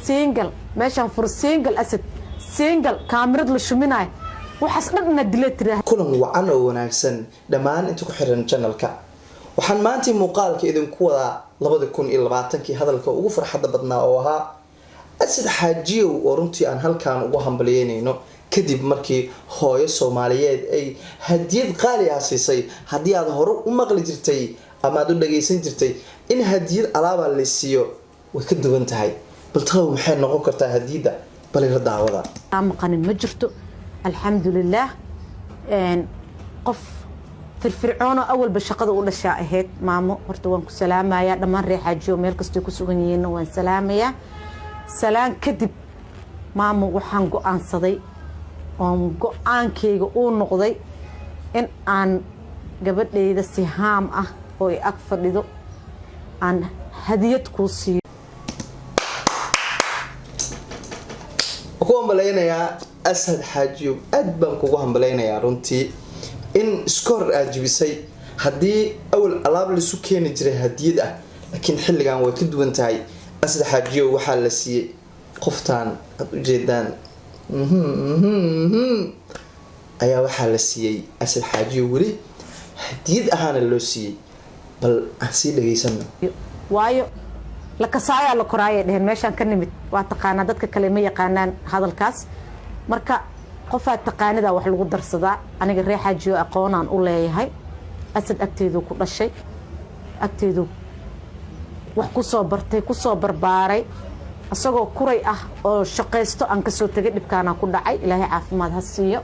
single meeshan fur single asad single kaamirad la shuminay waxaas dhanna dileetira kulan wacan oo wanaagsan dhamaan inta ku xiran channelka waxaan maanta muuqaalka idinku wadaa 2020 hadalka ugu farxada badnaa oo ahaa asad xaajiyo oo runtii aan halkaan ugu hambalyeynayno kadib markii hooyo Soomaaliyeed ay hadiyad qaali ah siisay hadii aad hore u maqli jirtay ama aad u dhageysan jirtay in hadiyad alaab la siiyo way ka duwan tahay baltaw maxay noqon kartaa hadiyada balira daawada ama qanin ma jirto alxamdulillah qof firfircoon oo awal ba shaqada u dhashaa ahayd maamo horta waan ku salaamayaa dhamaan reexaajiyo meel kasta ku sugan yihiin waan salaamayaa salaan kadib maamo waxaan go'aansaday oo go'aankeyga uu noqday in aan gabadhayda si haam ah oo ay ag fadhido aan hadiyad ku siiyo ku hambaleynayaa asad xaajiyo aad baan kugu hambaleynayaa runtii in score aad jibisay hadii awal alaab la isu keeni jiray hadiyad ah laakiin xilligan way ka duwan tahay asad xaajiyo waxa la siiyay qoftaan aad u jeedaan ayaa waxa la siiyay asad xaajiyo wali hadiyad ahaana loo siiyay bal aan sii dhageysano waayo la kasaaya la koraayay dheen meeshan ka nimid waa taqaana dadka kale ma yaqaanaan hadalkaas marka qof aad taqaanida wax lagu darsadaa aniga reexaajiyo aqoon aan u leeyahay asad agteedu ku dhashay agteedu wax ku soo bartay ku soo barbaaray asagoo kuray ah oo shaqeysto aan ka soo tagay dhibkaana ku dhacay ilaahay caafimaad ha siiyo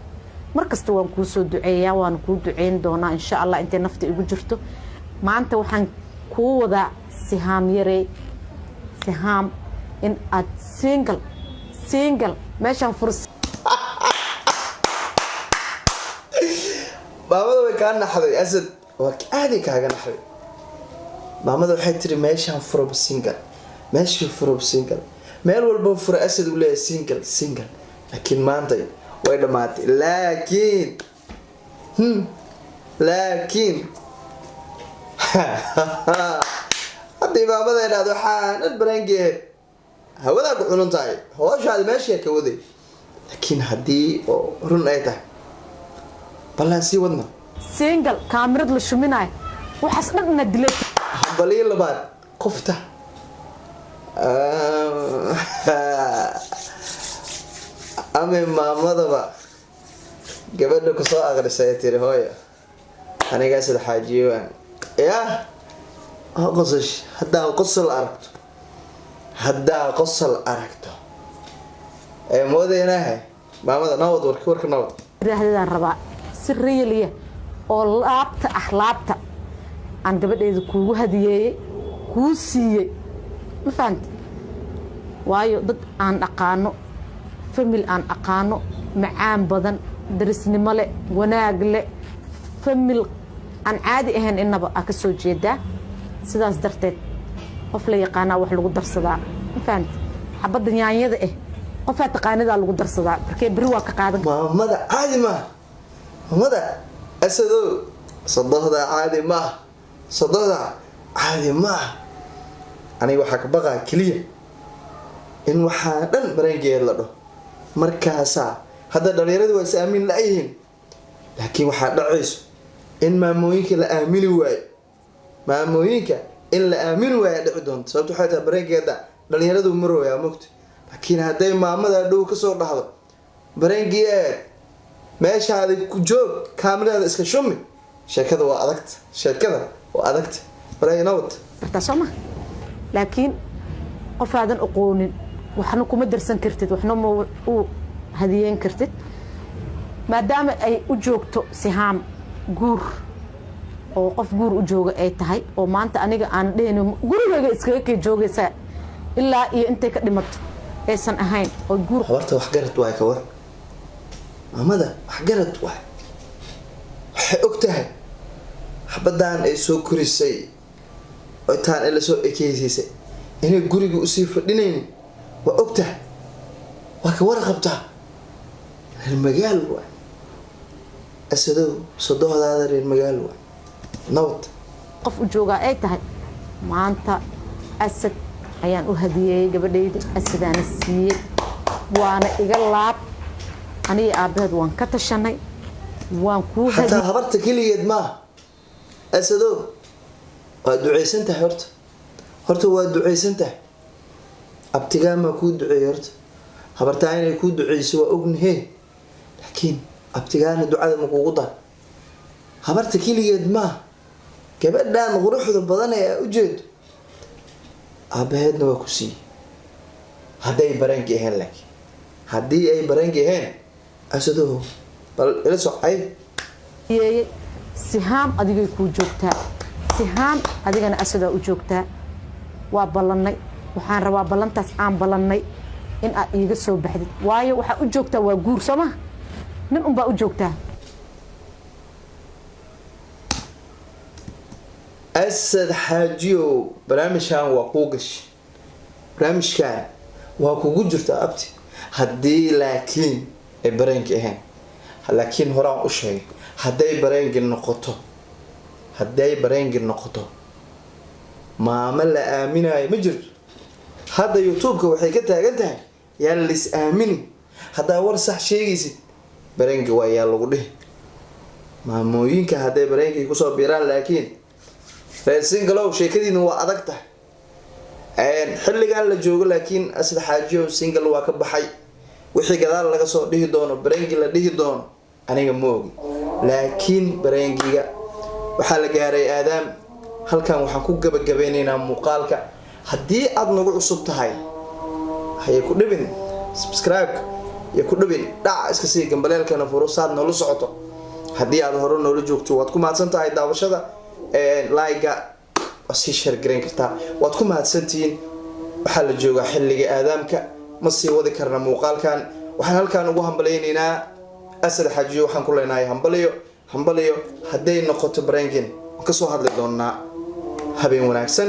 markasta waan ku soo duceeyaa waan ku duceyn doonaa insha Allah intee nafta igu jirto maanta waxaan ku wada sihaam yarey sihaam in aad single meeshan furs maamada way ka naxday asad waa aadi kaaga naxday maamada waxay tiri meeshan furo single meesha furo single meel walba furo asad u leeyahay single laakiin maanta way dhamaatay laakiin hadii maamada inaad waxaan barangeed hawada ku cunun tahay hooshaad meesha ka waday laakiin hadii run ay tahay ballansi wadna single kaamirad la shuminay waxaas dhanna dileet balii labaad qofta ama maamadaba gabadha ku soo aqrisay tiri hooyo aniga asad xaajiyo ya qosash hadaa qosol aragto ee moodeenahay maamada nawad warka nawad raahadaan rabaa si reeliya oo laabta aan gabadheedu kuugu hadiyeeyay kuu siiyay ma fahanti waayo dad aan dhaqaano family aan aqaano macaan badan darisnimo leh wanaag leh family aan caadi ahayn inaba ka soo jeedaa sidaas darteed qof la yaqaana wax lagu darsadaa ma fahanti xabada yaanyada qof aad taqaanida lagu darsadaa markay bari waa ka qaadan maamada caadi ma maamada asado sadohda caadi ma aniga waxa ka baqaa kaliya in waxa dhan barangeed la dhaho markaasa hada dhalinyaradu waa saamin la yihiin laakiin waxa dhacayso in maamooyinka la aamini waayo dhici doonto sababtoo waxay tahay barangeeda dhalinyaradu marooyaa mugti laakiin haday maamada dhow ka soo dhaxdo barangeed meeshaada ku joog kaamirada iska shumi sheekada waa adagta bareynawd tasoma laakiin qof aadan aqoonin waxna kuma darsan kartid waxna ma u hadiyeyn kartid maadaama ay u joogto sihaam guur oo qof guur u jooga ay tahay oo maanta aniga aan dhehno gurigayga iskaga ka joogaysa ilaa iyo intay ka dhimato aysan ahayn oo guur horta wax garad way ka war maamada wax garad way waxay ogtahay xabadaan ay soo korisay oo taan ila soo ekeysay inay guriga u sii fadhineen waa ogtahay waa ka warqabtaa المجال واحد أسدو صدوه هذا المجال واحد نوت قف جوجا أي تهد ما أنت أسد ayaan u hadiyey gabadhayda asadana siiyey waana iga laab aniga aabaheed waan ka tashanay waan ku حتى هبرت كليد ما أسدو ودعيسنته هرت ودعيسنته أبتجا ما كود دعيرت هبرت عيني كود دعيس وأبن هي لكن أبتجا الدعاء مقوضة هبرت كليد ما كبر دان غروح البضانة أوجد أبهدنا وكسي هداي برنجي هن لك هدي أي برنجي هن أسدو بل إلى صحيح سهام أديك وجوكتها سهام أديك أنا أسد وجوكتها وبلني وحان روا بلنتاس عام بلني إن يجسوا بحدث وايو وح وجوكتها وجور سما من أم بوجوكتها أسد حاجيو برامشان وقوقش برامج كان وقوق جرتا أبتي هدي لكن برنك إهان لكن هراء أشهي هدي برنك النقطة ما عمل آمنة مجر هذا يوتيوب وحكتها قدها يالليس آمني هذا ورصح شيء برنك ويا لغده ما موينك هدي برنك يكسر بيران لكن سينجلو شيكدين هو أدقته حلي قال لجوج لكن أسد حاجيو سينجل واكب حي وحي قدار لقى صوت ديه دونه برينجي لديه دونه أنا موجي لكن برينجي وحال جاري آدم هل كان وحكوا جبيننا مقالك هدي أدنى عصبت هاي يكون نبين سبسكرايب يكون نبين دع إسكسي جنبليل كان فرصات نلص عطو هدي أظهرون نولجوكتو واتكم ما تسنتهاي داوشة لايكا وسي شير جرين كرتا وادكم mahadsantiin waxa la jooga xilliga aadaamka ma sii wadi karna muuqaalkan waxaan halkaan ugu hambaleynaynaa asad xajiyo waxaan ku leenahay hambaliyo haday noqoto brangin ka soo hadli doonaa habeen wanaagsan